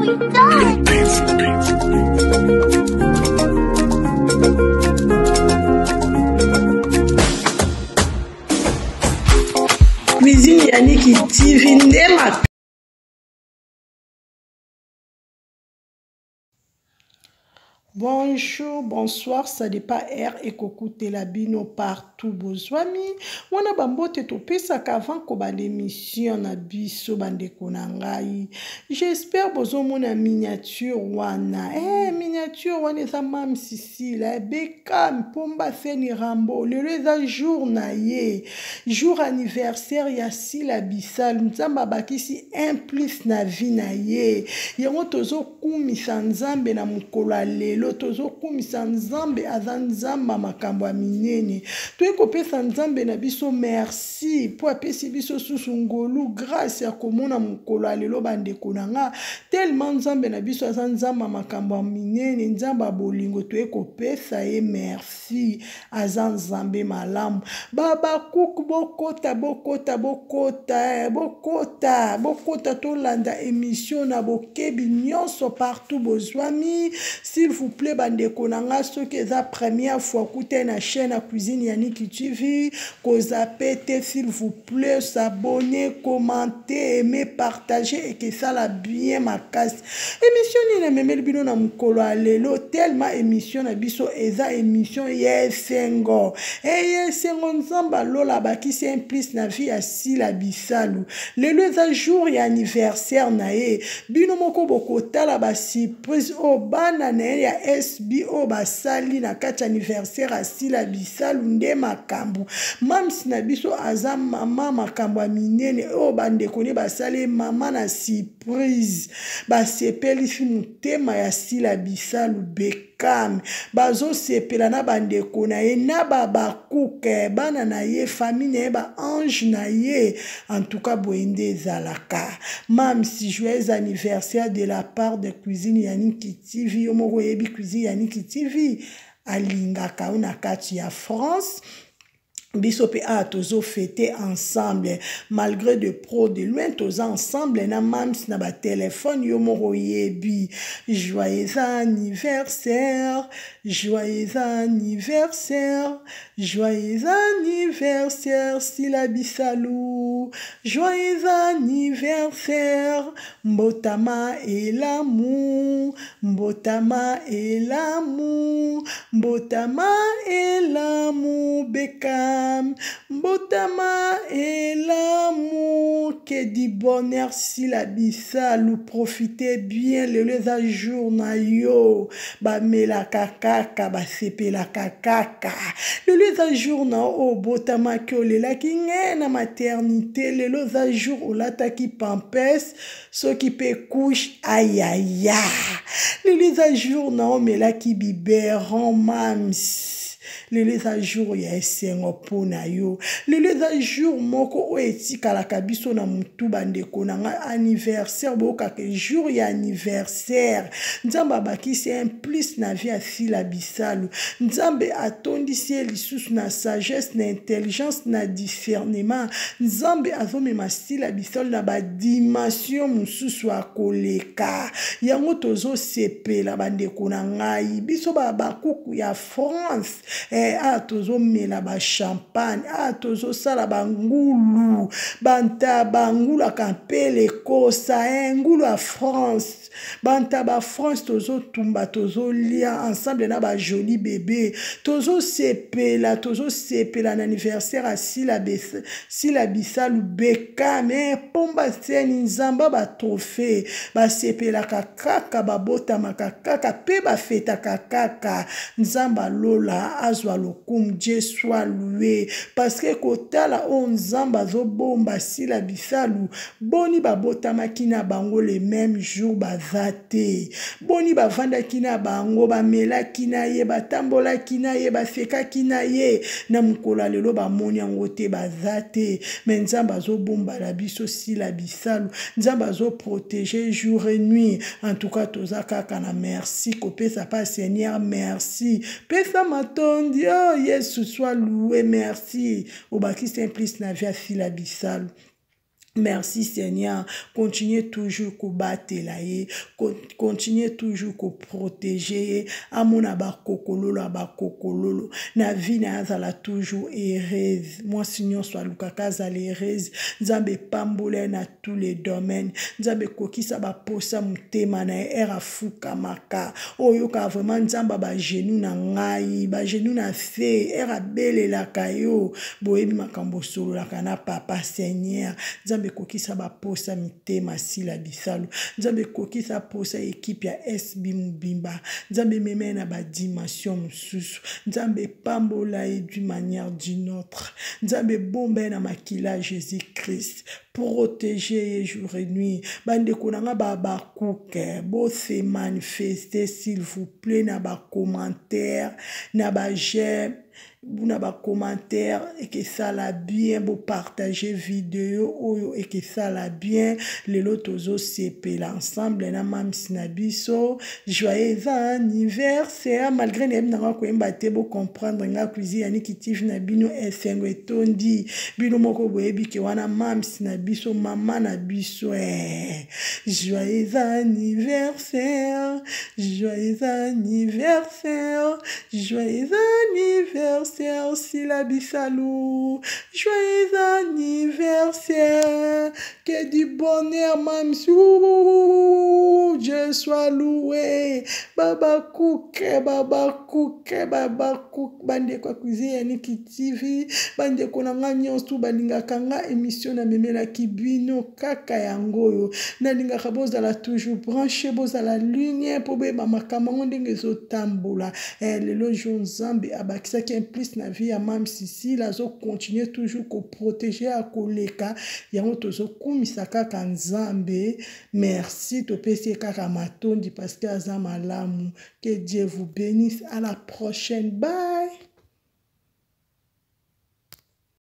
we done? Cuisine Yannick TV Ndema. Bonjour, bonsoir, ça dépend R et Kokoute la bino partout bozwami. Wana bambote topesa qu'avant ko ba l'émission na biso bandeko na ngai. J'espère bozo mona miniature wana. Miniature wana eza mam Sicile, Beckham pomba Seni Rambo. Lelo eza jour na ye. Jour anniversaire ya Sila Bissal. Nzamba bakisi un plus na vie na ye. Yango tozo kumisa nzambe na mukolo lelo. Tozo kumisa nzambe aza nzamba makambo ya minene. Toye kopesa nzambe na biso merci po apesi biso susu ngolu grâce ya komona mukolo lelo bandeko na nga. Tellement nzambe na biso aza nzamba makambo ya minene, nzamba bolingo toye kopesa ye merci aza nzambe malamu. Baba kuku bokota tolanda émission na bokebi nyonso partout bozwami. S'il vous plaît bandeko na nga soki eza première fois kute na chaîne à Cuisine Yannick TV koza pete s'il vous plaît s'abonner, commenter, aimer, partager et que ça la bien makasi. Émission ni na memeli bino na mukolo lelo tellement émission na biso eza émission yesengo. Yesengo nzamba lola bakisi un plus na vie ya Sila Bissal. Lelo eza jour ya anniversaire na ye. Bino moko bokotala ba surprise o bana na ya SBO basali na kati anniversaire ya Sila Bissal nde makambo. Mams na biso aza mama makambo ya minene o bandeko ne basali mama na surprise. Basepelisi mutema ya Sila Bissal Beckham. Bazo sepela na bandeko na ye na babakuke bana na ye famille na ye ba ange na ye. En tout cas boende ezalaka. Mams joyeux anniversaire de la part de Cuisine Yannick TV. Yomoko yebi Cuisine Yannick TV alingaka una kati ya France. Biso pe a tozo fêter ensemble malgré de pro de loin tozo ensemble na mams na ba téléphone yo moko yebi joyeux anniversaire, joyeux anniversaire, joyeux anniversaire Sila Bissalou, joyeux anniversaire mbotama et l'amour, mbotama et l'amour, mbotama et l'amour Beckham. Mbotama et l'amour que du bonheur Sila Bissal profitez bien le jour na yo ba mela kakaka ba sepela kakaka le jour na o botama que lela ki na maternité le jour o lata ki pampes so ki pe couche ayaya le jour na o mela ki biberon mams. Le jour ya esengo pona yo. Le jour moko o etika la kabiso na mutu bandeko na nga anniversaire boka ke jour ya anniversaire. Nzambe bakisi un plus na vie ya Sila Bissal. Nzambe atondisi lisusu na sagesse na intelligence na discernement. Nzambe azomema Sila Bissal na ba dimension mususu akoleka. Yango tozo sepela bandeko na ngai. Biso bakuku ya France. Tozo mela ba champagne, tozo sala bangulu, banta bangulu akampele kosa, ngulu a France, banta ba France tozo tumba, tozo lia ensemble na ba joli bébé, tozo sepela na anniversaire a Sila Bissal Beckham, pomba seni nzamba ba trophée, ba sepela kakaka ba bota makakaka pe ba feta kakaka, nzamba lola azwa lokum Dieu soit loué parce que kotala on nzamba zo bomba Sila Bissal boni ba botama kina bango le même jour bazate boni ba vanda kina bango ba mela kina ye batambola kina ye ba feka kina ye na mukola lelo ba moni yango te bazate mais nzamba zo bomba la biso Sila Bissal nzamba zo protéger jour et nuit en tout cas toza kaka na merci kopesa pa Seigneur merci pesa matondi oh Yesu soit loué merci obaki simplice na via Sila Bissal. Merci Seigneur, continuez toujours à battre là, continuez toujours à protéger, amona ba kokololo, na vie na azala toujours heureuse. Moi Seigneur soit lukaka azala heureuse, nzambe pambole na tous les domaines, nzambe kokisa ba posa mutema na era fuka maka, oyoka vraiment nzamba ba genou na ngai, ba genou na fe, era bele la kayo, boyebi makambo solo la kana papa Seigneur, nzambe kokisa ba posa mitema sila bisalu, nzambe kokisa posa équipe ya SB Mubimba, nzambe meme na ba dimension mususu, nzambe pambola d'une manière d'une autre, nzambe bombe na makila Jésus-Christ, protéger jour et nuit, bande konanga ba kuke, bo se manifester s'il vous plaît na ba commentaire, na ba j'aime, na ba commentaire et que ça la bien beau partager vidéo oyo et que ça la bien les lotozo CP l'ensemble na mam sinabiso joyeux anniversaire malgré ne na ko embate beau comprendre nga cuisine ani kitif na bino esengo etondi bino moko boyebi ke wana mam sinabiso mama na biso joyeux anniversaire joyeux anniversaire joyeux anniversaire Sila Bisalou, joyeux anniversaire, que du bonheur mamsou, Dieu soit loué, baba cook, bande kwa cuisine Niki TV, bande konanga nyonso balinga kanga émission na memela kibino kaka yangoyo, na linga kaboza la toujours branché boza la lumière pour be makambo ndenge zo tambola, lelo jonzambe abakisa ki plus na vie ya mam sisi lazo continuer toujours ko protéger a koleka yango tozo kumisa kaka nzambe merci topesi kaka matondi parce que aza malamu que Dieu vous bénisse à la prochaine bye.